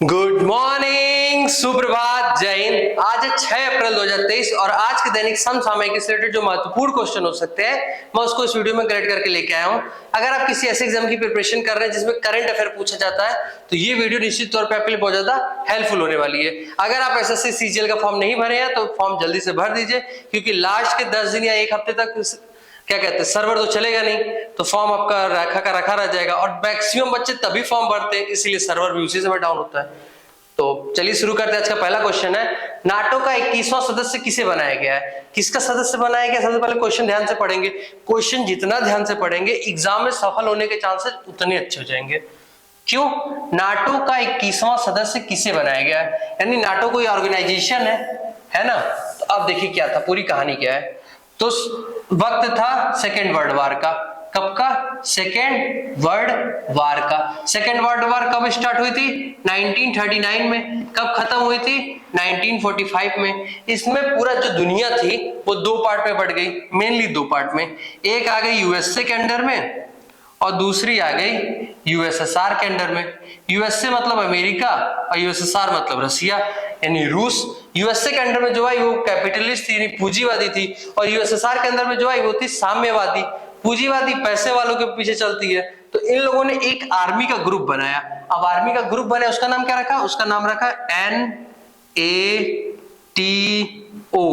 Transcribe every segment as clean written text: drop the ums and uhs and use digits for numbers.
Good morning, सुप्रभात, जय हिंद। आज है 6 अप्रैल 2023 और आज के दैनिक समसामयिक से रिलेटेड जो महत्वपूर्ण क्वेश्चन हो सकते हैं मैं उसको इस वीडियो में कलेक्ट करके लेके आया हूं। अगर आप किसी ऐसे एग्जाम की प्रिपरेशन कर रहे हैं जिसमें करंट अफेयर पूछा जाता है तो ये वीडियो निश्चित तौर पर आपके लिए बहुत ज्यादा हेल्पफुल होने वाली है। अगर आप एसएससी सीजीएल का फॉर्म नहीं भरे हैं तो फॉर्म जल्दी से भर दीजिए, क्योंकि लास्ट के 10 दिन या एक हफ्ते तक क्या कहते हैं सर्वर तो चलेगा नहीं, तो फॉर्म आपका रखा का रखा रह जाएगा। और मैक्सिमम बच्चे तभी फॉर्म भरते हैं, इसीलिए सर्वर भी उसी समय डाउन होता है। तो चलिए शुरू करते हैं। आज का पहला क्वेश्चन है, नाटो का 21वां सदस्य किसे बनाया गया है? किसका सदस्य बनाया गया? सबसे पहले क्वेश्चन ध्यान से पढ़ेंगे। क्वेश्चन जितना ध्यान से पढ़ेंगे एग्जाम में सफल होने के चांसेस उतने अच्छे हो जाएंगे। क्यों? नाटो का 21वां सदस्य किसे बनाया गया है, यानी नाटो कोई ऑर्गेनाइजेशन है ना। तो अब देखिए क्या था, पूरी कहानी क्या है। तो वक्त था सेकेंड वर्ल्ड वॉर का। कब का? सेकेंड वर्ल्ड वॉर का। सेकेंड वर्ल्ड वॉर कब स्टार्ट हुई थी? 1939 में। कब खत्म हुई थी? 1945 में। इसमें पूरा जो दुनिया थी वो दो पार्ट में बढ़ गई, मेनली दो पार्ट में। एक आ गई यूएसए के अंडर में और दूसरी आ गई यूएसएसआर के अंडर में। यूएसए मतलब अमेरिका और यूएसएसआर मतलब रसिया यानी रूस। यूएसए के अंडर में जो आई वो कैपिटलिस्ट थी यानी पूंजीवादी थी, और यूएसएसआर के अंदर में जो आई वो थी साम्यवादी, पूंजीवादी, पैसे वालों के पीछे चलती है। तो इन लोगों ने एक आर्मी का ग्रुप बनाया। अब आर्मी का ग्रुप बनाया, उसका नाम क्या रखा? उसका नाम रखा NATO,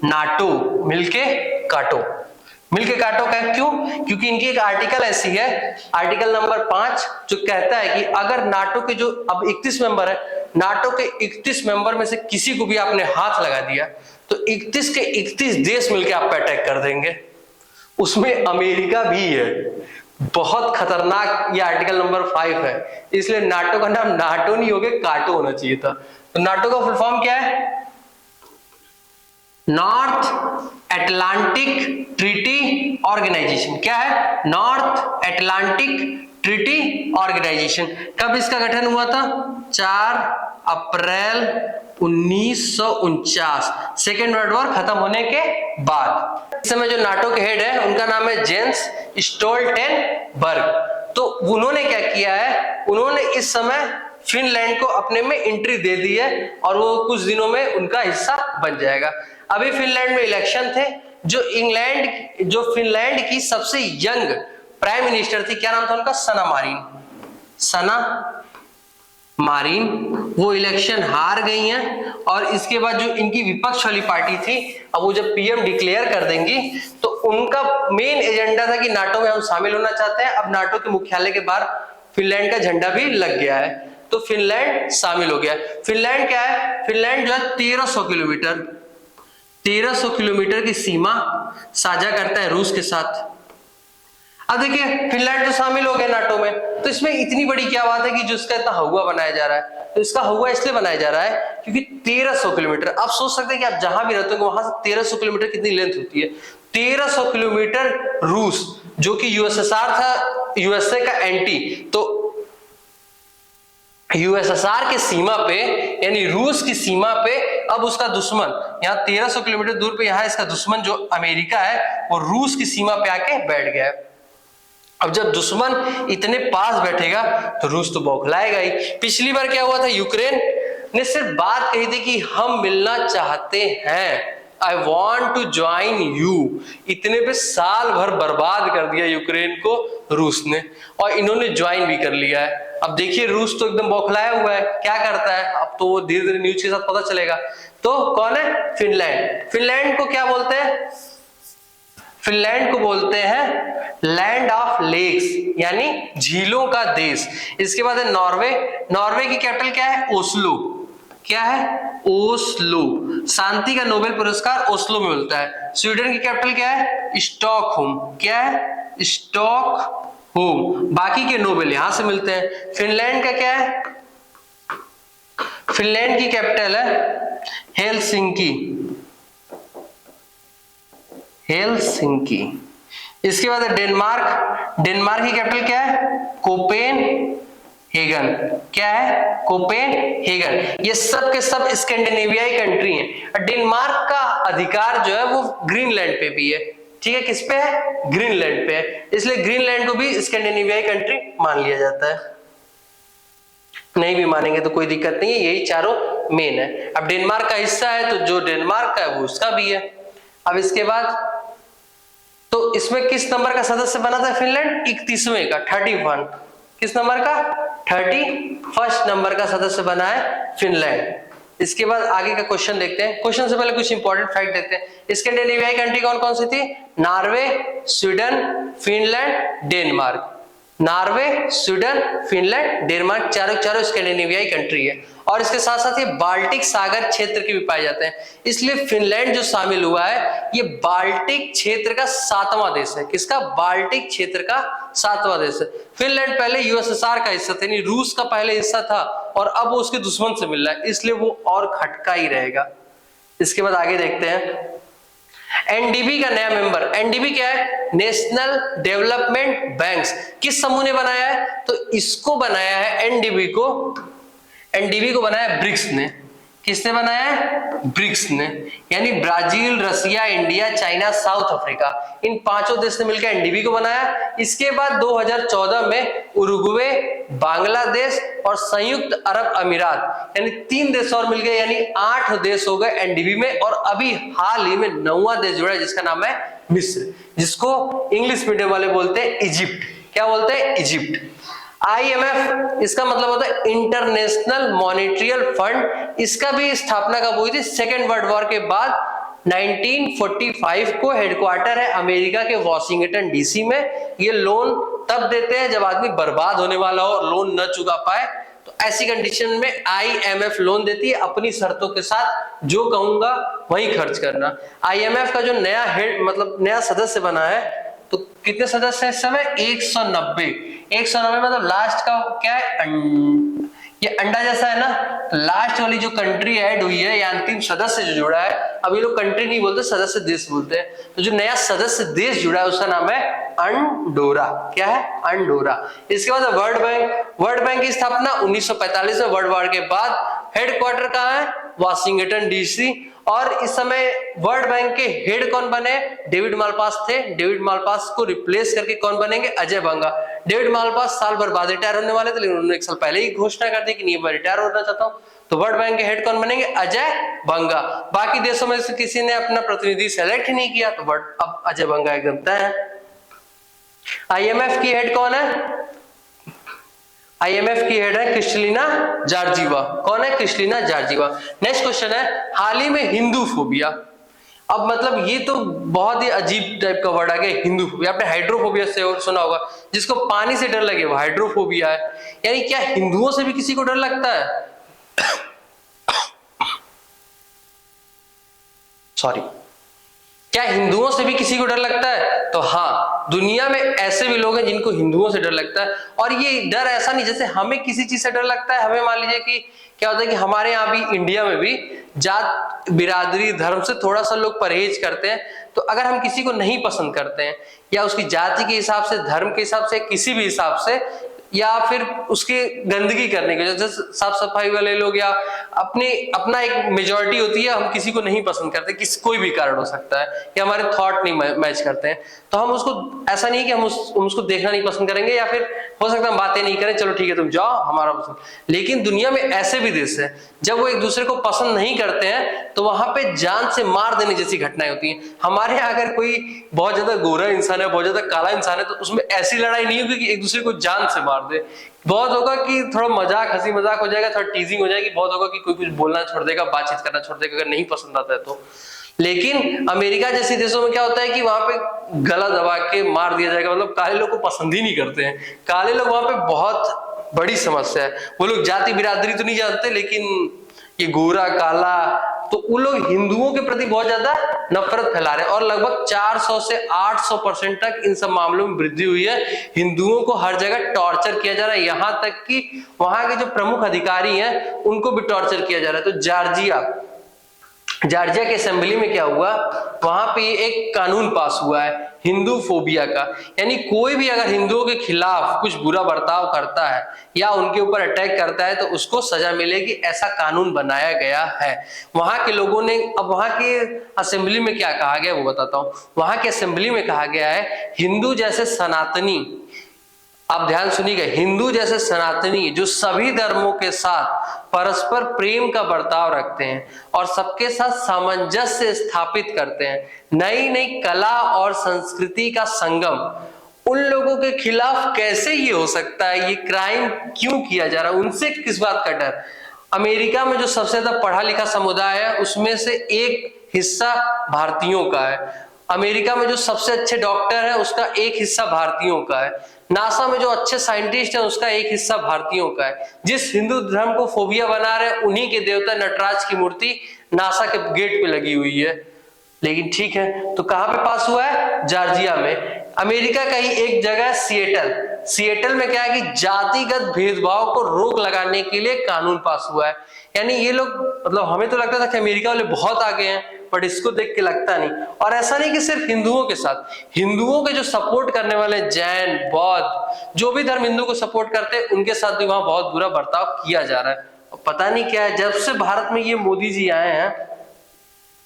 नाटो, मिलके काटो। मिलके काटो का क्यों? क्योंकि इनकी एक आर्टिकल ऐसी है, आर्टिकल नंबर 5, जो कहता है कि अगर नाटो के जो अब 31 मेंबर है, नाटो के 31 मेंबर में से किसी को भी आपने हाथ लगा दिया तो 31 के 31 देश मिलके आप पे अटैक कर देंगे। उसमें अमेरिका भी है। बहुत खतरनाक ये आर्टिकल नंबर 5 है, इसलिए नाटो का नाम नाटो नहीं हो गया, काटो होना चाहिए था। तो नाटो का फुल फॉर्म क्या है? North Atlantic Treaty Organisation. क्या है? North Atlantic Treaty Organisation. कब इसका गठन हुआ था? 4 अप्रैल 1949, सेकेंड वर्ल्ड वॉर खत्म होने के बाद। इस समय जो नाटो के हेड है उनका नाम है जेंस स्टोल्टेनबर्ग। तो उन्होंने क्या किया है, उन्होंने इस समय फिनलैंड को अपने में एंट्री दे दी है और वो कुछ दिनों में उनका हिस्सा बन जाएगा। अभी फिनलैंड में इलेक्शन थे। जो फिनलैंड की सबसे यंग प्राइम मिनिस्टर थी, क्या नाम था उनका? सना मारिन। वो इलेक्शन हार गई हैं और इसके बाद जो इनकी विपक्ष वाली पार्टी थी, अब वो जब पीएम डिक्लेयर कर देंगी तो उनका मेन एजेंडा था कि नाटो में हम शामिल होना चाहते हैं। अब नाटो के मुख्यालय के बाहर फिनलैंड का झंडा भी लग गया है, तो फिनलैंड शामिल हो गया। फिनलैंड क्या है? फिनलैंड जो है 1300 किलोमीटर की सीमा साझा करता है रूस के साथ। अब देखिए फिनलैंड तो शामिल हो गया नाटो में, तो इसमें इतनी बड़ी क्या बात है कि जो इसका इतना हवा बनाया जा रहा है? तो इसका हवा इसलिए बनाया जा रहा है क्योंकि 1300 किलोमीटर। आप सोच सकते हैं कि आप जहां भी रहते हो वहां से 1300 किलोमीटर कितनी लेंथ होती है। 1300 किलोमीटर रूस, जो कि यूएसएसआर था यूएसए का एंटी, तो यूएसएसआर के सीमा पे यानी रूस की सीमा पे अब उसका दुश्मन यहाँ 1300 किलोमीटर दूर पे, यहाँ इसका दुश्मन जो अमेरिका है वो रूस की सीमा पे आके बैठ गया है। अब जब दुश्मन इतने पास बैठेगा तो रूस तो बौखलाएगा ही। पिछली बार क्या हुआ था? यूक्रेन ने सिर्फ बात कही थी कि हम मिलना चाहते हैं, I want to join you. इतने पे साल भर बर्बाद कर दिया यूक्रेन को रूस ने, और इन्होंने ज्वाइन भी कर लिया है। अब देखिए रूस तो एकदम बौखलाया हुआ है, क्या करता है अब तो वो धीरे धीरे न्यूज के साथ पता चलेगा। तो कौन है? फिनलैंड। फिनलैंड को क्या बोलते हैं? फिनलैंड को बोलते हैं लैंड ऑफ लेक्स, यानी झीलों का देश। इसके बाद है नॉर्वे। नॉर्वे की कैपिटल क्या है? ओस्लो। क्या है? ओस्लो। शांति का नोबेल पुरस्कार ओस्लो में मिलता है। स्वीडन की कैपिटल क्या है? स्टॉकहोम। क्या है? स्टॉकहोम। बाकी के नोबेल यहां से मिलते हैं। फिनलैंड का क्या है? फिनलैंड की कैपिटल है हेलसिंकी। इसके बाद है डेनमार्क। डेनमार्क की कैपिटल क्या है? कोपेनहेगन। क्या है? कोपेनहेगन। ये सब के सब स्कैंडिनेवियाई कंट्री हैं। डेनमार्क का अधिकार जो है वो ग्रीनलैंड पे भी है। ठीक है, किस पे है? ग्रीनलैंड पे है, इसलिए ग्रीनलैंड को भी स्कैंडिनेवियाई कंट्री मान लिया जाता है। नहीं भी मानेंगे तो कोई दिक्कत नहीं है, यही चारों मेन है। अब डेनमार्क का हिस्सा है तो जो डेनमार्क का है वो उसका भी है। अब इसके बाद तो इसमें किस नंबर का सदस्य बना था फिनलैंड? 31वें का, 31। किस नंबर का? 31 नंबर का सदस्य बना है फिनलैंड। इसके बाद आगे का क्वेश्चन देखते हैं। क्वेश्चन से पहले कुछ इंपॉर्टेंट फैक्ट देखते हैं। स्कैंडिनेवियाई कंट्री कौन कौन सी थी? Norway, Sweden, Finland, Denmark. Norway, Sweden, Finland, Denmark, चारों स्कैंडिनेवियाई कंट्री है। और इसके साथ साथ ये बाल्टिक सागर क्षेत्र के भी पाए जाते हैं। इसलिए फिनलैंड जो शामिल हुआ है ये बाल्टिक क्षेत्र का 7वां देश है। किसका? बाल्टिक क्षेत्र का 7वां देश है। फिनलैंड पहले यूएसएसआर का हिस्सा था, यानी रूस का पहले हिस्सा था और अब वो उसके दुश्मन से मिल रहा है, इसलिए वो और खटका ही रहेगा। इसके बाद आगे देखते हैं एनडीबी का नया मेंबर। एनडीबी क्या है? National development banks. किस समूह ने बनाया है? तो इसको बनाया है एनडीबी को बनाया है ब्रिक्स ने। किसने बनाया है? ब्रिक्स ने, यानी ब्राजील, रसिया, इंडिया, चाइना, साउथ अफ्रीका, इन 5 देश ने मिलकर एनडीबी को बनाया। इसके बाद 2014 में उरुग्वे, बांग्लादेश और संयुक्त अरब अमीरात, यानी 3 देश और मिल गए, यानी 8 देश हो गए एनडीबी में। और अभी हाल ही में 9वां देश जुड़ा है जिसका नाम है मिस्र, जिसको इंग्लिश मीडियम वाले बोलते हैं इजिप्ट। क्या बोलते हैं? इजिप्ट। IMF इसका मतलब होता है इंटरनेशनल मॉनेटरी फंड। इसका भी स्थापना कब हुई थी? सेकेंड वर्ल्ड वॉर के बाद 1945 को। हेडक्वार्टर है अमेरिका के वॉशिंगटन डीसी में। ये लोन तब देते हैं जब आदमी बर्बाद होने वाला हो और लोन न चुका पाए, तो ऐसी कंडीशन में IMF लोन देती है अपनी शर्तों के साथ, जो कहूंगा वही खर्च करना। IMF का जो नया हेड मतलब नया सदस्य बना है, तो कितने सदस्य हैं इस समय? 190 मतलब लास्ट का क्या है? ये अंडा जैसा है ना, लास्ट वाली जो कंट्री ऐड हुई है या अंतिम सदस्य जो जुड़ा है, अभी लोग कंट्री नहीं बोलते, सदस्य देश बोलते हैं। तो जो नया सदस्य देश जुड़ा है उसका नाम है अंडोरा। क्या है? अंडोरा। इसके बाद वर्ल्ड बैंक की स्थापना 1945 में, वर्ल्ड वॉर के बाद। हेडक्वार्टर कहाँ है? Washington DC. और इस समय वर्ल्ड बैंक के हेड कौन बने? डेविड मालपास थे। डेविड मालपास को रिप्लेस करके कौन बनेंगे? अजय बंगा। डेविड मालपास साल भर बाद रिटायर होने वाले थे, लेकिन उन्होंने 1 साल पहले ही घोषणा कर दी कि नहीं, मैं रिटायर होना चाहता हूं। तो वर्ल्ड बैंक के हेड कौन बनेंगे? अजय बंगा। बाकी देशों में से किसी ने अपना प्रतिनिधि सेलेक्ट ही नहीं किया, तो अब अजय बंगा एकदम तय है। IMF की हेड कौन है? IMF की हेड है क्रिस्टलिना जॉर्जिवा। कौन है? Kristalina Georgieva. नेक्स्ट क्वेश्चन है हाल ही में हिंदू फोबिया। अब मतलब ये तो बहुत ही अजीब टाइप का वर्ड आ गया, हिंदू फोबिया। आपने हाइड्रोफोबिया से और सुना होगा, जिसको पानी से डर लगे वो हाइड्रोफोबिया है। यानी क्या हिंदुओं से भी किसी को डर लगता है? सॉरी, क्या हिंदुओं से भी किसी को डर लगता है? तो हाँ, दुनिया में ऐसे भी लोग हैं जिनको हिंदुओं से डर लगता है। और ये डर ऐसा नहीं जैसे हमें किसी चीज से डर लगता है। हमें मान लीजिए कि क्या होता है कि हमारे यहाँ भी इंडिया में भी जात, बिरादरी, धर्म से थोड़ा सा लोग परहेज करते हैं। तो अगर हम किसी को नहीं पसंद करते हैं या उसकी जाति के हिसाब से, धर्म के हिसाब से, किसी भी हिसाब से, या फिर उसके गंदगी करने के, जैसे साफ सफाई वाले लोग या अपना एक मेजॉरिटी होती है, हम किसी को नहीं पसंद करते, कोई भी कारण हो सकता है, या हमारे थॉट नहीं मैच करते हैं, तो हम उसको, ऐसा नहीं कि हम उसको देखना नहीं पसंद करेंगे, या फिर हो सकता है हम बातें नहीं करें, चलो ठीक है तुम जाओ हमारा पसंद। लेकिन दुनिया में ऐसे भी देश है जब वो एक दूसरे को पसंद नहीं करते हैं तो वहां पे जान से मार देने जैसी घटनाएं होती हैं। हमारे यहाँ अगर कोई बहुत ज्यादा गोरा इंसान है, बहुत ज्यादा काला इंसान है, तो उसमें ऐसी लड़ाई नहीं होगी कि एक दूसरे को जान से मार दे। बहुत होगा कि थोड़ा मजाक, हंसी मजाक हो जाएगा, थोड़ा टीजिंग हो जाएगी, बहुत होगा कि कोई कुछ बोलना छोड़ देगा, बातचीत करना छोड़ देगा अगर नहीं पसंद आता है तो। लेकिन अमेरिका जैसे देशों में क्या होता है कि वहां पे गला दबा के मार दिया जाएगा, मतलब काले लोग को पसंद ही नहीं करते हैं। काले लोग वहां पे बहुत बड़ी समस्या है। वो लोग जाति बिरादरी तो नहीं जानते, लेकिन ये गोरा काला, तो वो लोग हिंदुओं के प्रति बहुत ज्यादा नफरत फैला रहे हैं। और लगभग 400 से 800% तक इन सब मामलों में वृद्धि हुई है। हिंदुओं को हर जगह टॉर्चर किया जा रहा है, यहाँ तक कि वहां के जो प्रमुख अधिकारी हैं उनको भी टॉर्चर किया जा रहा है। तो जॉर्जिया के असेंबली में क्या हुआ, वहां पे एक कानून पास हुआ है हिंदू फोबिया का, यानी कोई भी अगर हिंदुओं के खिलाफ कुछ बुरा बर्ताव करता है या उनके ऊपर अटैक करता है तो उसको सजा मिलेगी, ऐसा कानून बनाया गया है। वहां के लोगों ने, अब वहां के असेंबली में क्या कहा गया वो बताता हूं। वहां के असेंबली में कहा गया है हिंदू जैसे सनातनी आप ध्यान सुनिएगा, हिंदू जैसे सनातनी जो सभी धर्मों के साथ परस्पर प्रेम का बर्ताव रखते हैं और सबके साथ सामंजस्य स्थापित करते हैं, नई नई कला और संस्कृति का संगम, उन लोगों के खिलाफ कैसे ये हो सकता है? ये क्राइम क्यों किया जा रहा है? उनसे किस बात का डर? अमेरिका में जो सबसे ज्यादा पढ़ा लिखा समुदाय है उसमें से एक हिस्सा भारतीयों का है। अमेरिका में जो सबसे अच्छे डॉक्टर है उसका एक हिस्सा भारतीयों का है। नासा में जो अच्छे साइंटिस्ट है उसका एक हिस्सा भारतीयों का है। जिस हिंदू धर्म को फोबिया बना रहे उन्हीं के देवता नटराज की मूर्ति नासा के गेट पे लगी हुई है। लेकिन ठीक है, तो कहां पे पास हुआ है? जॉर्जिया में। अमेरिका का ही एक जगह सिएटल में क्या है कि जातिगत भेदभाव को रोक लगाने के लिए कानून पास हुआ है। यानी ये लोग, मतलब हमें तो लगता था कि अमेरिका वाले बहुत आगे हैं, बट इसको देख के लगता नहीं। और ऐसा नहीं कि सिर्फ हिंदुओं के साथ, हिंदुओं के जो सपोर्ट करने वाले जैन, बौद्ध, जो भी धर्म हिंदू को सपोर्ट करते हैं उनके साथ भी वहां बहुत बुरा बर्ताव किया जा रहा है। और पता नहीं क्या है, जब से भारत में ये मोदी जी आए हैं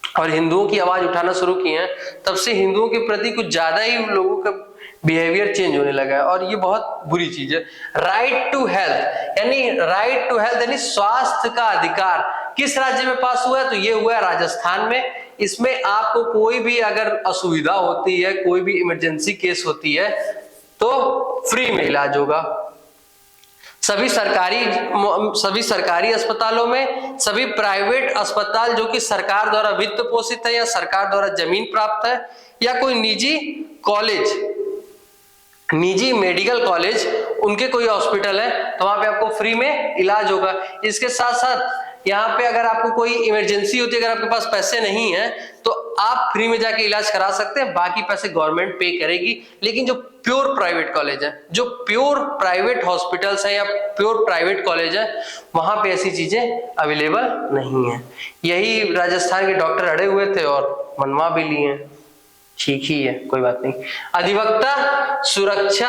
और हिंदुओं की आवाज उठाना शुरू की है, तब से हिंदुओं के प्रति कुछ ज्यादा ही लोगों का बिहेवियर चेंज होने लगा है और ये बहुत बुरी चीज है। राइट टू हेल्थ यानी स्वास्थ्य का अधिकार किस राज्य में पास हुआ है? तो ये हुआ है राजस्थान में। इसमें आपको कोई भी अगर असुविधा होती है, कोई भी इमरजेंसी केस होती है तो फ्री में इलाज होगा। सभी सरकारी अस्पतालों में, सभी प्राइवेट अस्पताल जो कि सरकार द्वारा वित्त पोषित है या सरकार द्वारा जमीन प्राप्त है, या कोई निजी कॉलेज, निजी मेडिकल कॉलेज, उनके कोई हॉस्पिटल है तो वहां पे आपको फ्री में इलाज होगा। इसके साथ साथ यहाँ पे अगर आपको कोई इमरजेंसी होती है, अगर आपके पास पैसे नहीं है तो आप फ्री में जाके इलाज करा सकते हैं, बाकी पैसे गवर्नमेंट पे करेगी। लेकिन जो प्योर प्राइवेट कॉलेज है, जो प्योर प्राइवेट हॉस्पिटल्स है या प्योर प्राइवेट कॉलेज है, वहां पे ऐसी चीजें अवेलेबल नहीं है। यही राजस्थान के डॉक्टर अड़े हुए थे और मनवा भी लिए हैं। ठीक ही है, कोई बात नहीं। अधिवक्ता सुरक्षा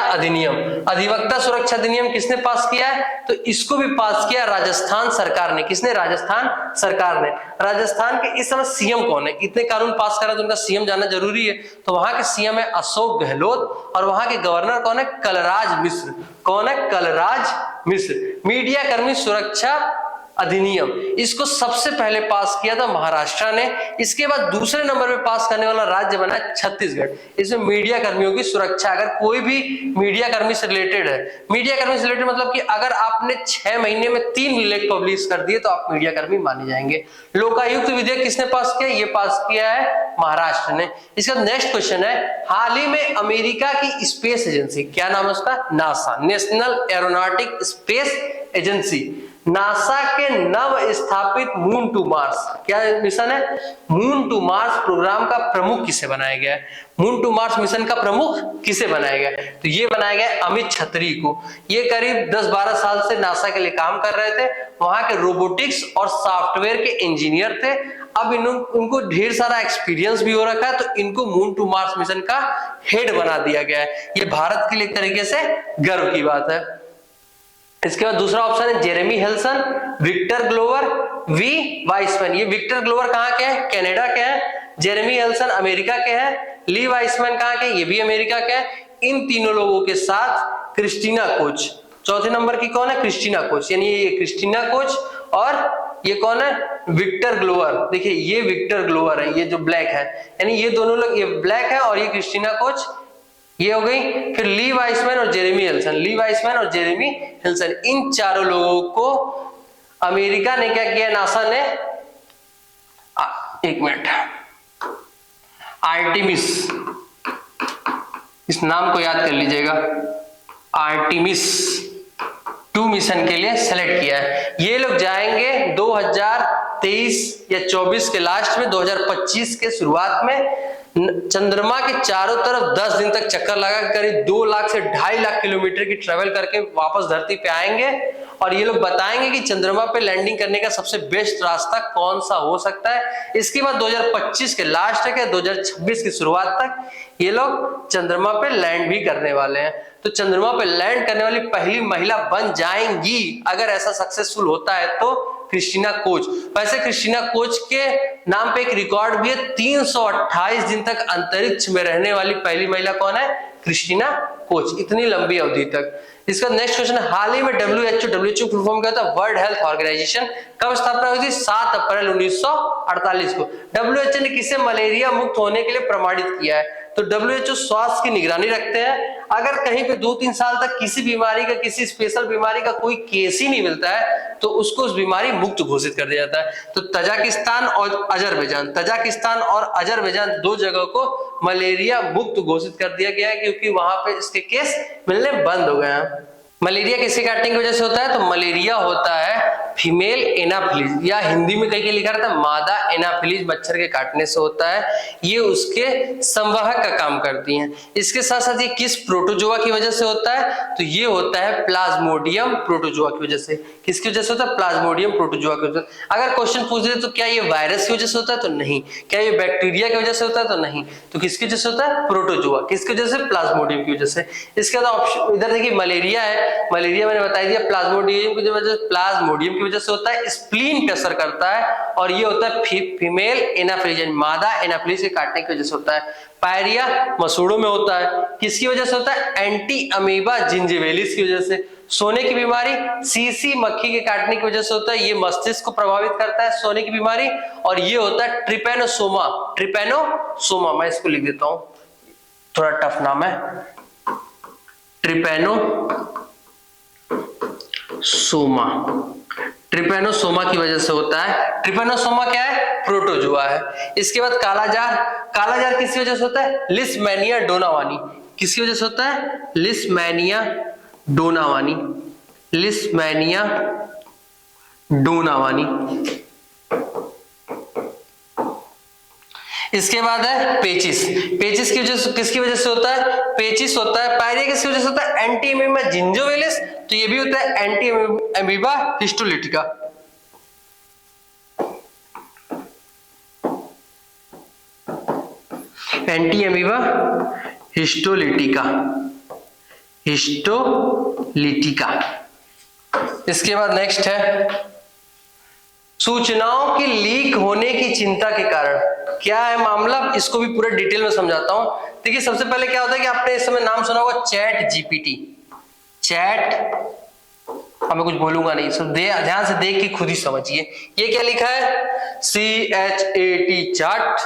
अधिनियम किसने पास किया है? तो इसको भी पास किया राजस्थान सरकार ने। किसने? राजस्थान सरकार ने। राजस्थान के इस समय सीएम कौन है? इतने कानून पास करा तो उनका सीएम जानना जरूरी है। तो वहां के सीएम है अशोक गहलोत और वहां के गवर्नर कौन है? कलराज मिश्र। कौन है? कलराज मिश्र। मीडिया कर्मी सुरक्षा अधिनियम, इसको सबसे पहले पास किया था महाराष्ट्र ने। इसके बाद दूसरे नंबर पे पास करने वाला राज्य बना है छत्तीसगढ़। इसमें मीडिया कर्मियों की सुरक्षा, अगर कोई भी मीडिया कर्मी से रिलेटेड है, मीडिया कर्मी से रिलेटेड मतलब कि अगर आपने 6 महीने में 3 लेख पब्लिश कर दिए तो आप मीडिया कर्मी माने जाएंगे। लोकायुक्त विधेयक किसने पास किया? ये पास किया है महाराष्ट्र ने। इसका नेक्स्ट क्वेश्चन है, हाल ही में अमेरिका की स्पेस एजेंसी, क्या नाम है उसका? NASA, national aeronautic space agency. NASA के नव स्थापित मून टू मार्स, क्या मिशन है? मून टू मार्स प्रोग्राम का प्रमुख किसे बनाया गया है? मून टू मार्स मिशन का प्रमुख किसे बनाया गया? तो ये बनाया गया अमित छत्री को। ये करीब 10-12 साल से नासा के लिए काम कर रहे थे, वहां के रोबोटिक्स और सॉफ्टवेयर के इंजीनियर थे। अब उनको ढेर सारा एक्सपीरियंस भी हो रखा है, तो इनको मून टू मार्स मिशन का हेड बना दिया गया है। ये भारत के लिए एक तरीके से गर्व की बात है। इसके बाद दूसरा ऑप्शन है Jeremy Helson, Victor Glover, V Wiseman. ये विक्टर ग्लोवर कहाँ के हैं? कनाडा के हैं। जेरेमी हेल्सन अमेरिका के हैं। ली वाइसमैन कहाँ के? ये भी अमेरिका के हैं। इन तीनों लोगों के साथ क्रिस्टीना कोच, चौथे नंबर की कौन है? Christina Koch. यानी ये क्रिस्टीना कोच और ये कौन है? Victor Glover. देखिए ये विक्टर ग्लोवर है, ये जो ब्लैक है, यानी ये दोनों लोग, ये ब्लैक है और ये क्रिस्टीना कोच, ये हो गई। फिर ली वाइसमैन और जेरेमी हेल्सन, ली वाइसमैन और जेरेमी हेल्सन, इन चारों लोगों को अमेरिका ने क्या किया? नासा ने, एक मिनट, आर्टेमिस, इस नाम को याद कर लीजिएगा, आर्टेमिस 2 मिशन के लिए सेलेक्ट किया है। ये लोग जाएंगे 2023 या 24 के लास्ट में, 2025 के शुरुआत में चंद्रमा के चारों तरफ 10 दिन तक चक्कर लगा, करीब 2 लाख से 2.5 लाख किलोमीटर की ट्रेवल करके वापस धरती पे आएंगे और ये लोग बताएंगे कि चंद्रमा पे लैंडिंग करने का सबसे बेस्ट रास्ता कौन सा हो सकता है। इसके बाद 2025 के लास्ट तक या 2026 की शुरुआत तक ये लोग चंद्रमा पे लैंड भी करने वाले हैं। तो चंद्रमा पे लैंड करने वाली पहली महिला बन जाएंगी, अगर ऐसा सक्सेसफुल होता है तो, क्रिस्टीना कोच। वैसे क्रिस्टीना कोच के नाम पे एक रिकॉर्ड भी है, 328 दिन तक अंतरिक्ष में रहने वाली पहली महिला कौन है? क्रिस्टीना कोच, इतनी लंबी अवधि तक। इसका नेक्स्ट क्वेश्चन, हाल ही में WHO फुल फॉर्म क्या था, वर्ल्ड हेल्थ ऑर्गेनाइजेशन, कब स्थापना हुई थी, 7 अप्रैल 1948 को। WHO ने किसे मलेरिया मुक्त होने के लिए प्रमाणित किया है, तो WHO स्वास्थ्य की निगरानी रखते हैं। अगर कहीं पे 2-3 साल तक किसी बीमारी का, किसी स्पेशल बीमारी का कोई केस ही नहीं मिलता है तो उसको उस बीमारी मुक्त घोषित कर दिया जाता है। तो तजाकिस्तान और अजरबैजान 2 जगह को मलेरिया मुक्त घोषित कर दिया गया है, क्योंकि वहां पे इसके केस मिलने बंद हो गए हैं। मलेरिया किसके काटने की वजह से होता है, तो मलेरिया होता है फीमेल एनाफिलीज, या हिंदी में कहीं लिखा रहता है मादा एनाफिलीज मच्छर के काटने से होता है। ये उसके संवाहक का काम करती हैं। इसके साथ साथ ये किस प्रोटोजोआ की वजह से होता है, तो ये होता है प्लाज्मोडियम प्रोटोजोआ की वजह से। किसकी वजह से होता है, प्लाज्मोडियम प्रोटोजोआ की वजह से। अगर क्वेश्चन पूछ दे तो क्या ये वायरस की वजह से होता है, तो नहीं। क्या ये बैक्टीरिया की वजह से होता है, तो नहीं। तो किसकी वजह से होता है, प्रोटोजोआ। किसकी वजह से, प्लाज्मोडियम की वजह से। इसके बाद ऑप्शन इधर देखिए, मलेरिया है, मलेरिया मैंने बता दिया प्लाज्मोडियम की वजह से होता है, स्प्लीन पे असर करता है, और ये होता है फीमेल एनाफिलीज, मादा एनाफिलीज के काटने की वजह से होता है। पायरिया मसूड़ों में होता है, किसकी वजह से होता है, एंटी अमीबा जिंजिविलिस की वजह से। सोने की बीमारी सीसी मक्खी के काटने की वजह से होता है, ये मस्तिष्क को प्रभावित करता है सोने की बीमारी, और ये होता है ट्रिपैनोसोमा, मैं इसको लिख देता हूं, थोड़ा टफ नाम है, ट्रिपैनोसोमा की वजह से होता है। ट्रिपैनोसोमा क्या है, प्रोटोजोआ है। इसके बाद कालाजार किसकी वजह से होता है, लिस्मैनिया डोनावानी। किसकी वजह से होता है, लिस्मैनिया डोनावानी। इसके बाद है पेचिस की वजह से, किसकी वजह से होता है, पेचिस होता है। पायरिया किसकी वजह से होता है, एंटी अमीबा जिंजिविलिस, तो ये भी होता है anti amoeba histolytica. Anti amoeba histolytica. इसके बाद नेक्स्ट है, सूचनाओं की लीक होने की चिंता के कारण। क्या है मामला, इसको भी पूरे डिटेल में समझाता हूं। देखिए, सबसे पहले क्या होता है कि आपने इस समय नाम सुना होगा चैट जीपीटी। अब मैं कुछ बोलूंगा नहीं, सब ध्यान से देख के खुद ही समझिए। ये क्या लिखा है, CHAT चाट,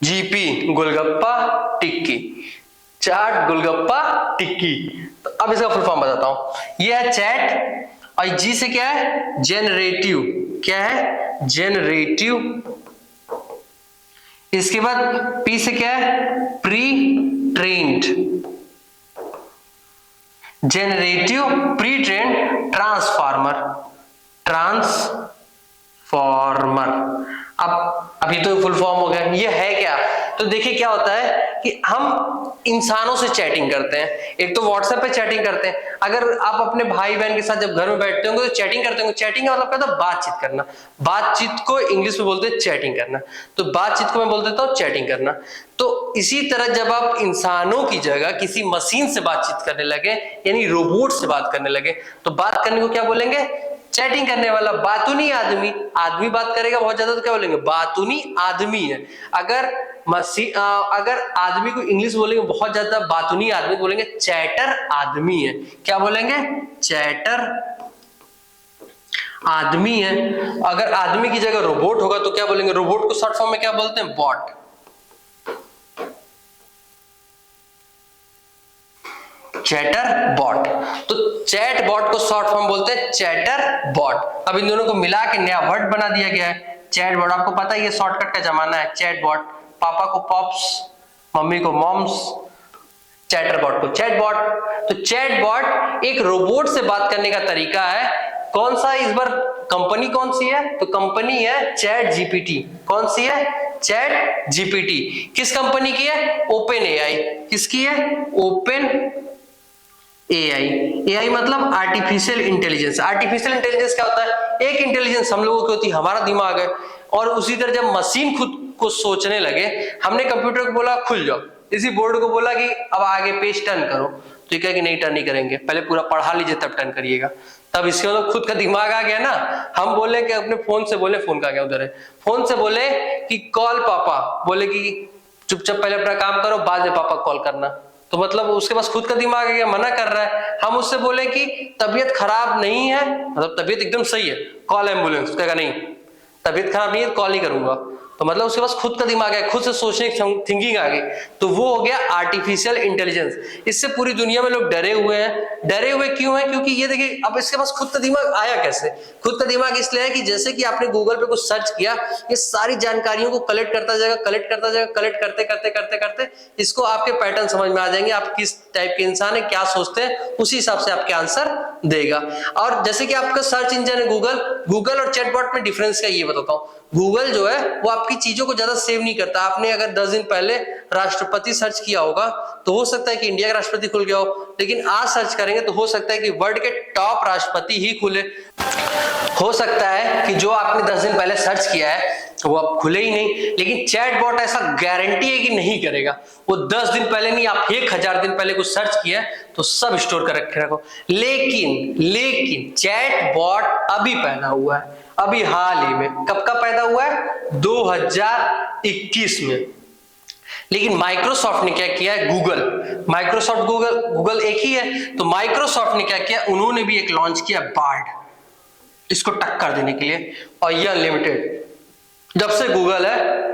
GP गोलगप्पा टिक्की, चाट गोलगप्पा टिक्की। तो अब इसका फुल फॉर्म बताता हूं। ये है चैट, और जी से क्या है, जेनरेटिव। क्या है, जेनरेटिव। इसके बाद पी से क्या है, pre trained, generative pre trained transformer. अब अभी तो फुल फॉर्म हो गया। ये है क्या, तो देखिए क्या होता है कि हम इंसानों से चैटिंग करते हैं। एक तो व्हाट्सएप पे चैटिंग करते हैं। अगर आप अपने भाई बहन के साथ जब घर में बैठते होंगे तो चैटिंग करते होंगे। चैटिंग का मतलब क्या होता है, बातचीत करना। बातचीत को इंग्लिश में बोलते हैं चैटिंग करना, तो बातचीत को मैं बोल देता हूँ चैटिंग करना। तो इसी तरह जब आप इंसानों की जगह किसी मशीन से बातचीत करने लगे, यानी रोबोट से बात करने लगे, तो बात करने को क्या बोलेंगे, चैटिंग करने वाला। बातूनी आदमी, आदमी बात करेगा बहुत ज्यादा तो क्या बोलेंगे, बातूनी आदमी है। अगर आदमी को इंग्लिश बोलेंगे बहुत ज्यादा, बातूनी आदमी तो बोलेंगे चैटर आदमी है। क्या बोलेंगे, चैटर आदमी है। अगर आदमी की जगह रोबोट होगा तो क्या बोलेंगे, रोबोट को शॉर्ट फॉर्म में क्या बोलते हैं, बॉट। चैटर बॉट, तो चैट बॉट को शॉर्ट फॉर्म बोलते हैं चैटर बॉट। अब इन दोनों को मिला के नया वर्ड बना दिया गया है, चैट बॉट। आपको पता है ये शॉर्टकट का जमाना है, चैट बॉट। पापा को पॉप्स, मम्मी को मॉम्स, चैटर बॉट को चैट बॉट। तो चैट बॉट एक रोबोट से बात करने का तरीका है। कौन सा, इस बार कंपनी कौन सी है, तो कंपनी है चैट जीपीटी। कौन सी है, चैट जीपीटी। किस कंपनी की है, ओपन एआई। किसकी है, ओपन एआई मतलब आर्टिफिशियल इंटेलिजेंस। आर्टिफिशियल इंटेलिजेंस क्या होता है, एक इंटेलिजेंस हम लोगों की होती है, हमारा दिमाग है, और उसी तरह जब मशीन खुद को सोचने लगे, हमने कंप्यूटर को बोला खुल जाओ, इसी बोर्ड को बोला कि अब आगे पेज टर्न करो, तो ये कहे कि नहीं टर्न नहीं करेंगे, पहले पूरा पढ़ा लीजिए तब टर्न करिएगा। तब इसके मतलब खुद का दिमाग आ गया ना। हम बोले कि अपने फोन से बोले, फोन का क्या उधर है, फोन से बोले कि कॉल पापा, बोले कि चुपचाप पहले अपना काम करो, बाद में पापा कॉल करना। तो मतलब उसके पास खुद का दिमाग है क्या, मना कर रहा है। हम उससे बोले कि तबीयत खराब नहीं है, मतलब तबीयत एकदम सही है, कॉल एम्बुलेंस, कहेगा नहीं तबीयत खराब नहीं है, कॉल नहीं करूंगा। तो मतलब उसके पास खुद का दिमाग है, खुद से सोचने की थिंकिंग आ गई, तो वो हो गया आर्टिफिशियल इंटेलिजेंस। इससे पूरी दुनिया में लोग डरे हुए हैं। डरे हुए क्यों हैं? क्योंकि ये देखिए अब इसके पास खुद का दिमाग आया कैसे। खुद का दिमाग इसलिए है कि जैसे कि आपने गूगल पे कुछ सर्च किया, ये सारी जानकारियों को कलेक्ट करता जाएगा, कलेक्ट करता जाएगा, कलेक्ट करते करते करते करते इसको आपके पैटर्न समझ में आ जाएंगे, आप किस टाइप के इंसान है, क्या सोचते हैं, उसी हिसाब से आपके आंसर देगा। और जैसे कि आपका सर्च इंजन है गूगल, गूगल और चैटबॉट में डिफरेंस क्या ये बताता हूं। गूगल जो है वो आपकी चीजों को ज्यादा सेव नहीं करता। आपने अगर 10 दिन पहले राष्ट्रपति सर्च किया होगा तो हो सकता है कि इंडिया का राष्ट्रपति खुल गया हो, लेकिन आज सर्च करेंगे तो हो सकता है कि वर्ल्ड के टॉप राष्ट्रपति ही खुले। हो सकता है कि जो आपने 10 दिन पहले सर्च किया है वो अब खुले ही नहीं, लेकिन चैटबॉट ऐसा गारंटी है कि नहीं करेगा। वो 10 दिन पहले नहीं, आप 1000 दिन पहले कुछ सर्च किया तो सब स्टोर कर रखे रखो। लेकिन चैटबॉट अभी पैदा हुआ है, अभी हाल ही में। कब का पैदा हुआ है? 2021 में। लेकिन माइक्रोसॉफ्ट ने क्या किया है? माइक्रोसॉफ्ट गूगल एक ही है, तो माइक्रोसॉफ्ट ने क्या किया, उन्होंने भी एक लॉन्च किया बार्ड, इसको टक्कर देने के लिए। और ये अनलिमिटेड, जब से गूगल है,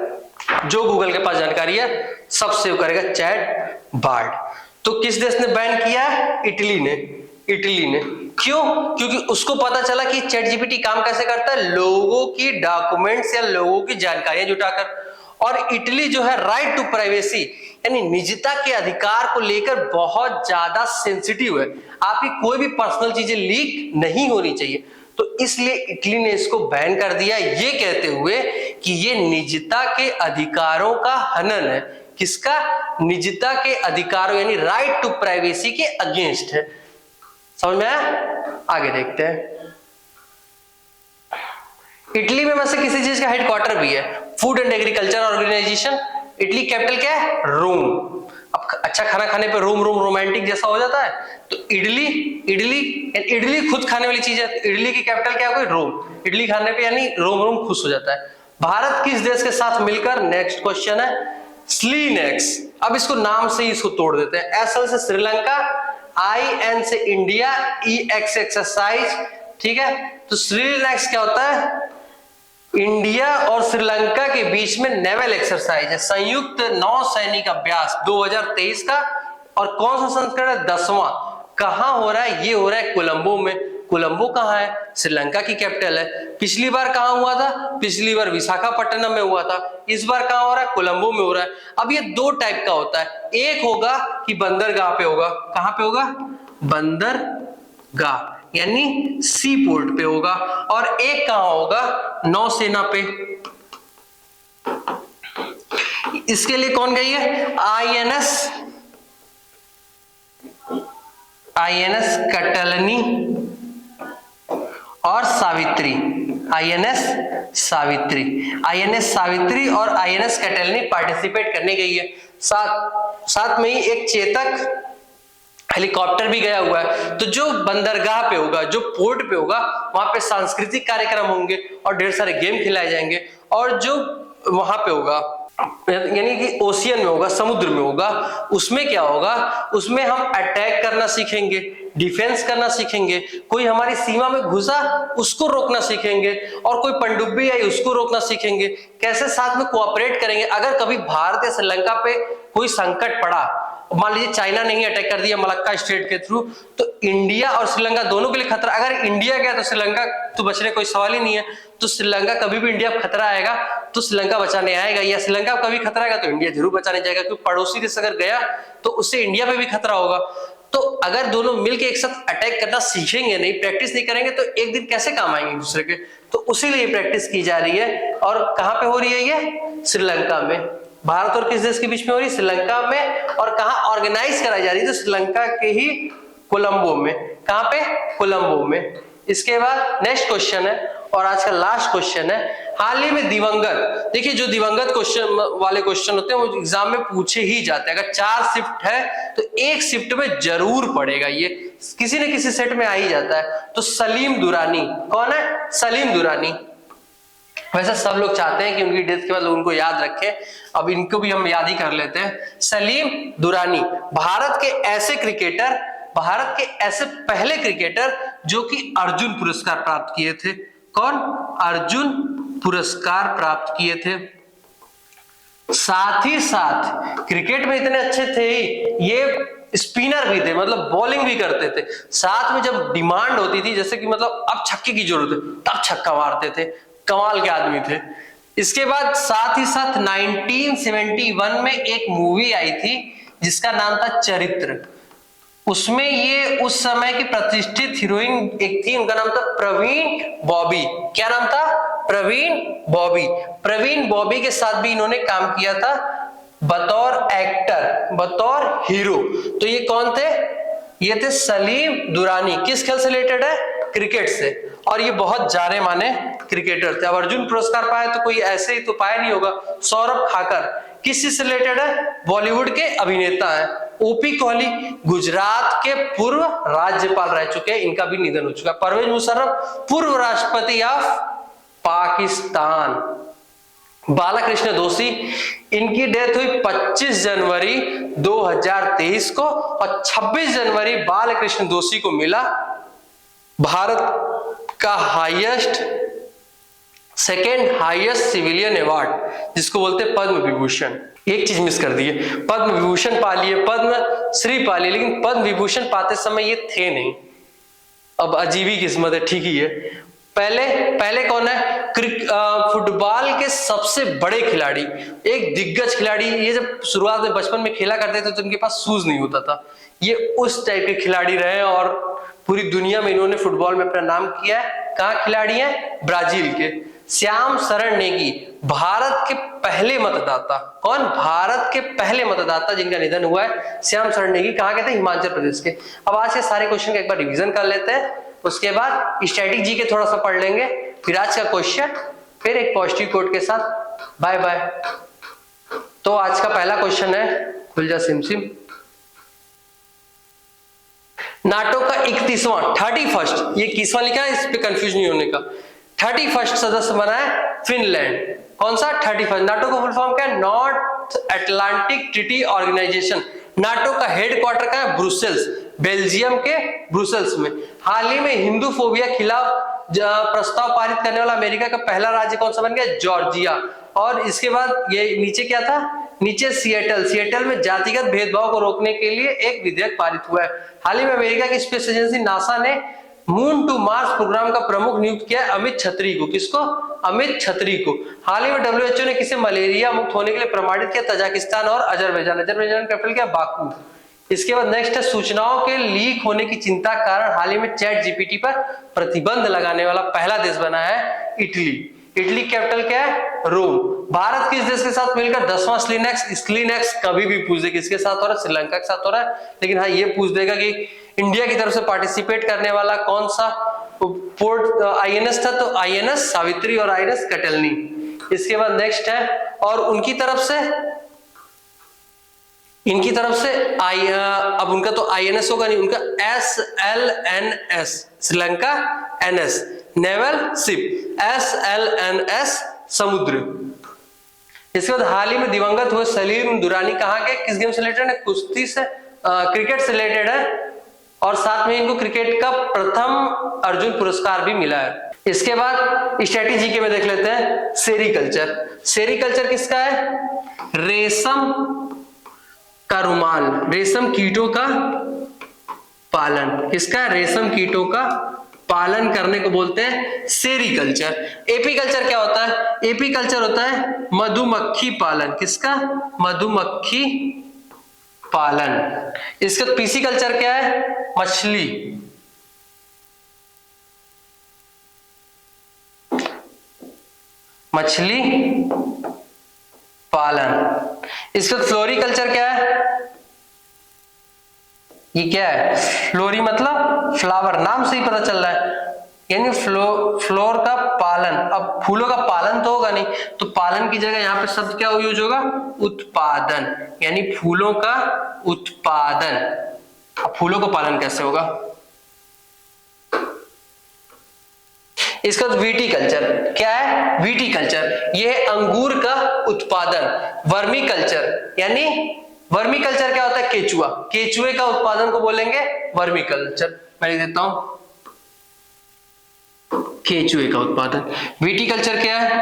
जो गूगल के पास जानकारी है सब सेव करेगा चैट बार्ड। तो किस देश ने बैन किया? इटली ने। क्यों? क्योंकि उसको पता चला कि चैट जीपीटी काम कैसे करता है, लोगों की डॉक्यूमेंट्स या लोगों की जानकारियां जुटाकर। और इटली जो है राइट टू प्राइवेसी यानी निजता के अधिकार को लेकर बहुत ज्यादा सेंसिटिव है। आपकी कोई भी पर्सनल चीजें लीक नहीं होनी चाहिए, तो इसलिए इटली ने इसको बैन कर दिया, ये कहते हुए कि ये निजता के अधिकारों का हनन है। किसका? निजता के अधिकारों यानी राइट टू प्राइवेसी के अगेंस्ट है। समझ में आया? आगे देखते हैं। इटली में वैसे किसी चीज का हेडक्वार्टर भी है, Food and Agriculture Organisation. Italy capital क्या है? रोम। अब अच्छा खाना खाने पे रोम रोमांटिक जैसा हो जाता है, तो इडली खुद खाने वाली चीज है, इडली की कैपिटल क्या है? रोम। इडली खाने पे यानी रोम खुश हो जाता है। भारत किस देश के साथ मिलकर, नेक्स्ट क्वेश्चन है, स्लीनेक्स। अब इसको नाम से ही इसको तोड़ देते हैं। एसएल से श्रीलंका, IN से इंडिया, EX एक्सरसाइज, ठीक है। तो स्लीनेक्स क्या होता है? इंडिया और श्रीलंका के बीच में नेवल एक्सरसाइज है, संयुक्त नौसैनिक अभ्यास 2023 का। और कौन सा संस्करण है? 10वां। कहां हो रहा है? ये हो रहा है कोलंबो में। कोलंबो कहां है? श्रीलंका की कैपिटल है। पिछली बार कहां हुआ था? पिछली बार विशाखापट्टनम में हुआ था। इस बार कहां हो रहा है? कोलंबो में हो रहा है। अब ये दो टाइप का होता है, एक होगा कि बंदरगाह पे होगा। कहां पे होगा? बंदरगाह यानी सी पोर्ट पे होगा। और एक कहां होगा? नौसेना पे। इसके लिए कौन गई है? INS कटलनी और सावित्री। INS सावित्री और INS कटलनी पार्टिसिपेट करने गई है। साथ में ही एक चेतक हेलीकॉप्टर भी गया हुआ है। तो जो बंदरगाह पे होगा, जो पोर्ट पे होगा, वहां पे सांस्कृतिक कार्यक्रम होंगे और ढेर सारे गेम खिलाए जाएंगे। और जो वहां पे होगा यानी कि ओशियन में होगा, समुद्र में होगा, उसमें क्या होगा? उसमें हम अटैक करना सीखेंगे, डिफेंस करना सीखेंगे। कोई हमारी सीमा में घुसा उसको रोकना सीखेंगे, और कोई पनडुब्बी आई उसको रोकना सीखेंगे। कैसे साथ में कोऑपरेट करेंगे। अगर कभी भारत या श्रीलंका पे कोई संकट पड़ा, मान लीजिए चाइना ने ही अटैक कर दिया मलक्का स्ट्रेट के थ्रू, तो इंडिया और श्रीलंका दोनों के लिए खतरा। अगर इंडिया गया तो श्रीलंका तो बचने कोई सवाल ही नहीं है। तो श्रीलंका कभी भी इंडिया खतरा आएगा तो श्रीलंका बचाने आएगा, या श्रीलंका कभी खतरा आएगा तो इंडिया जरूर बचाने जाएगा, क्योंकि पड़ोसी देश अगर गया तो उससे इंडिया पे भी खतरा होगा। तो अगर दोनों मिलकर एक साथ अटैक करना सीखेंगे नहीं, प्रैक्टिस नहीं करेंगे, तो एक दिन कैसे काम आएंगे दूसरे के। तो उसी लिए प्रैक्टिस की जा रही है। और कहां पे हो रही है ये? श्रीलंका में। भारत और किस देश के बीच में हो रही है? श्रीलंका में। और कहां ऑर्गेनाइज कराई जा रही है? तो श्रीलंका के ही कोलंबो में। कहां पे? कोलंबो में। इसके बाद नेक्स्ट क्वेश्चन है और आज का लास्ट क्वेश्चन है, हाल ही में दिवंगत। देखिए जो दिवंगत क्वेश्चन वाले क्वेश्चन होते हैं वो एग्जाम में पूछे ही जाते हैं। अगर 4 शिफ्ट है तो एक शिफ्ट में जरूर पड़ेगा, ये किसी न किसी सेट में आ ही जाता है। तो सलीम दुरानी कौन है? सलीम दुरानी। वैसे सब लोग चाहते हैं कि उनकी डेथ के बाद लोग उनको याद रखें, अब इनको भी हम याद ही कर लेते हैं। सलीम दुरानी भारत के ऐसे पहले क्रिकेटर जो कि अर्जुन पुरस्कार प्राप्त किए थे। कौन? अर्जुन पुरस्कार प्राप्त किए थे। साथ ही साथ क्रिकेट में इतने अच्छे थे ही, ये स्पिनर भी थे, मतलब बॉलिंग भी करते थे। साथ में जब डिमांड होती थी, जैसे कि मतलब अब छक्के की जरूरत है, तब छक्का मारते थे। कमाल के आदमी थे। इसके बाद साथ ही साथ 1971 में एक मूवी आई थी जिसका नाम था चरित्र। उसमें ये उस समय की प्रतिष्ठित हीरोइन एक थी, उनका नाम था प्रवीण बॉबी। क्या नाम था? प्रवीण बॉबी। प्रवीण बॉबी के साथ भी इन्होंने काम किया था बतौर एक्टर, बतौर हीरो। तो ये कौन थे? ये थे सलीम दुरानी। किस खेल से रिलेटेड है? क्रिकेट से। और ये बहुत जाने माने क्रिकेटर थे। अब अर्जुन पुरस्कार पाए तो कोई ऐसे ही तो पाया नहीं होगा। सौरभ खाकर किस चीज से रिलेटेड है? बॉलीवुड के अभिनेता है। ओपी कोहली गुजरात के पूर्व राज्यपाल रह चुके हैं, इनका भी निधन हो चुका है। परवेज मुशर्रफ पूर्व राष्ट्रपति ऑफ पाकिस्तान। बालकृष्ण दोषी, इनकी डेथ हुई 25 जनवरी 2023 को और 26 जनवरी बालकृष्ण दोषी को मिला भारत का सेकेंड हाईएस्ट सिविलियन अवार्ड जिसको बोलते हैं पद्म विभूषण। एक चीज मिस कर दी है, पद्म विभूषण पा लिए, पद्म श्री पा लिए, लेकिन पद्म विभूषण पाते समय ये थे नहीं। अब अजीब ही किस्मत है, ठीक ही है। पहले कौन है? फुटबॉल के सबसे बड़े खिलाड़ी, एक दिग्गज खिलाड़ी। ये जब शुरुआत में बचपन में खेला करते थे तो इनके पास शूज नहीं होता था। ये उस टाइप के खिलाड़ी रहे और पूरी दुनिया में इन्होंने फुटबॉल में अपना नाम किया है। कहाँ खिलाड़ी है? ब्राजील के। श्याम शरण नेगी भारत के पहले मतदाता। कौन? भारत के पहले मतदाता जिनका निधन हुआ है, श्याम शरण नेगी। कहाँ के थे? हिमाचल प्रदेश के। अब आज के सारे क्वेश्चन का एक बार रिवीजन कर लेते हैं, उसके बाद स्टैटिक जी के थोड़ा सा पढ़ लेंगे, फिर आज का क्वेश्चन, फिर एक पॉजिटिव कोट के साथ बाय बाय। तो आज का पहला क्वेश्चन है, खुल जा सिमसिम। नाटो का 31वां 31st, ये किसवां लिखा है, इस पे कंफ्यूज नहीं होने का। 31st सदस्य बना है फिनलैंड। कौन सा? 31st। नाटो का फुल फॉर्म क्या है? North Atlantic Treaty Organisation. NATO का हेडक्वार्टर का है ब्रुसेल्स, बेल्जियम के ब्रुसेल्स में। हाल ही में हिंदू फोबिया खिलाफ प्रस्ताव पारित करने वाला अमेरिका का पहला राज्य कौन सा बन गया? जॉर्जिया। और इसके बाद ये नीचे क्या था? नीचे सिएटल में जातिगत भेदभाव को रोकने के लिए एक विधेयक पारित हुआ है। हाल ही में अमेरिका की स्पेस एजेंसी नासा ने मून टू मार्स प्रोग्राम का प्रमुख नियुक्त किया अमित छत्री को। किसको? अमित छत्री को। हाल ही में डब्ल्यूएचओ ने किसे मलेरिया मुक्त होने के लिए प्रमाणित किया? तजाकिस्तान और अजरबैजान कैपिटल क्या? बाकू। इसके बाद नेक्स्ट है, सूचनाओं के लीक होने की चिंता के कारण हाल ही में चैट जीपीटी पर प्रतिबंध लगाने वाला पहला देश बना है इटली। इटली कैपिटल क्या है? रोम। भारत किस देश के साथ मिलकर 10वां स्क्लीनेक्स कभी भी पूछ दे किसके साथ हो रहा है? श्रीलंका के साथ हो रहा है। लेकिन हाँ ये पूछ देगा कि इंडिया की तरफ से पार्टिसिपेट करने वाला कौन सा पोर्ट आईएनएस था? तो आईएनएस सावित्री और आईएनएस कटलनी। इसके बाद नेक्स्ट है, और इनकी तरफ से अब उनका तो आईएनएस होगा नहीं, उनका SLNS Sri Lanka NS naval ship, SLNS समुद्र। इसके बाद हाल ही में दिवंगत हुए सलीम दुरानी कहाँ के? किस गेम से रिलेटेड है? कुश्ती से, क्रिकेट से रिलेटेड है। और साथ में इनको क्रिकेट का प्रथम अर्जुन पुरस्कार भी मिला है। इसके बाद स्ट्रेटेजी के में देख लेते हैं सेरीकल्चर। सेरीकल्चर किसका है? रेशम का रुमाल, रेशम कीटों का पालन। किसका? रेशम कीटों का पालन करने को बोलते हैं सेरीकल्चर। एपीकल्चर क्या होता है? एपीकल्चर होता है मधुमक्खी पालन। किसका? मधुमक्खी पालन। इसका पीसी कल्चर क्या है? मछली। मछली पालन। इसका फ्लोरिकल्चर क्या है? ये क्या है? फ्लोरी मतलब फ्लावर, नाम से ही पता चल रहा है, यानी फ्लोर का पालन। अब फूलों का पालन तो होगा नहीं, तो पालन की जगह यहाँ पे शब्द क्या यूज होगा? उत्पादन, यानी फूलों का उत्पादन। अब फूलों का पालन कैसे होगा? इसका विटीकल्चर क्या है? विटीकल्चर, ये है अंगूर का उत्पादन। वर्मी कल्चर, यानी वर्मी कल्चर क्या होता है? केचुआ, केचुए का उत्पादन को बोलेंगे वर्मी कल्चर। मैं लिख देता हूं केचुए का उत्पादन। विटीकल्चर क्या है?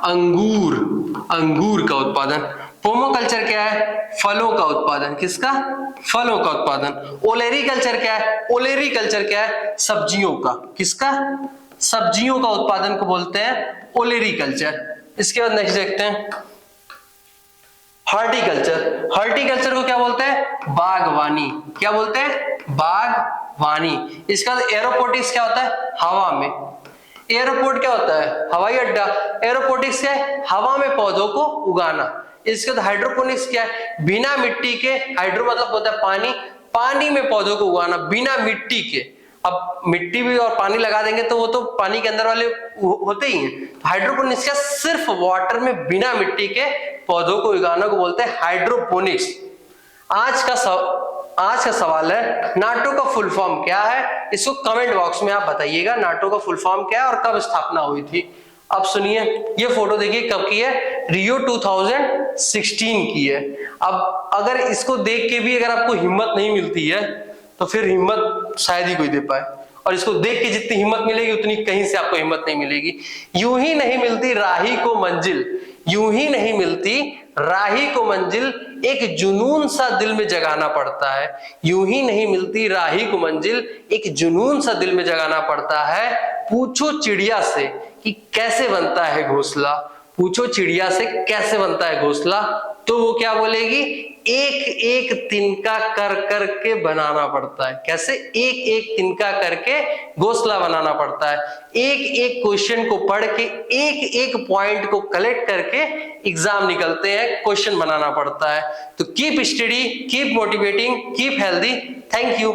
अंगूर, अंगूर का उत्पादन। पोमोकल्चर क्या है? फलों का उत्पादन। किसका? फलों का उत्पादन। ओलेरी कल्चर क्या है? ओलेरी कल्चर क्या है? सब्जियों का। किसका? सब्जियों का उत्पादन को बोलते हैं ओलेरी कल्चर। इसके बाद नेक्स्ट देखते हैं हॉर्टिकल्चर। हॉर्टिकल्चर को क्या बोलते हैं? बागवानी। क्या बोलते हैं? बागवानी। इसका एरोपोटिक्स क्या होता है? हवा में। एयरपोर्ट क्या होता है? हवाई अड्डा। एरोपोटिक्स क्या है? हवा में पौधों को उगाना। इसके बाद हाइड्रोपोनिक्स क्या है? बिना मिट्टी के, हाइड्रो मतलब होता है पानी, पानी में पौधों को उगाना बिना मिट्टी के। अब मिट्टी भी और पानी लगा देंगे तो वो तो पानी के अंदर वाले होते ही हैं। हाइड्रोपोनिक्स क्या? सिर्फ वाटर में बिना मिट्टी के पौधों को उगाना को बोलते हैं हाइड्रोपोनिक्स। आज का सवाल है नाटो का फुल फॉर्म क्या है? इसको कमेंट बॉक्स में आप बताइएगा नाटो का फुल फॉर्म क्या है और कब स्थापना हुई थी। अब सुनिए, ये फोटो देखिए कब की है? रियो 2016 की है। अब अगर इसको देख के भी अगर आपको हिम्मत नहीं मिलती है तो फिर हिम्मत शायद ही कोई दे पाए, और इसको देख के जितनी हिम्मत मिलेगी उतनी कहीं से आपको हिम्मत नहीं मिलेगी। यूं ही नहीं मिलती राही को मंजिल, यूं ही नहीं मिलती राही को मंजिल, एक जुनून सा दिल में जगाना पड़ता है। यूं ही नहीं मिलती राही को मंजिल, एक जुनून सा दिल में जगाना पड़ता है। पूछो चिड़िया से कि कैसे बनता है घोंसला, पूछो चिड़िया से कैसे बनता है घोंसला, तो वो क्या बोलेगी? एक एक तिनका कर कर के बनाना पड़ता है। कैसे? एक एक तिनका करके घोंसला बनाना पड़ता है। एक एक क्वेश्चन को पढ़ के, एक एक पॉइंट को कलेक्ट करके एग्जाम निकलते हैं, क्वेश्चन बनाना पड़ता है। तो keep study, keep motivating, keep healthy. Thank you.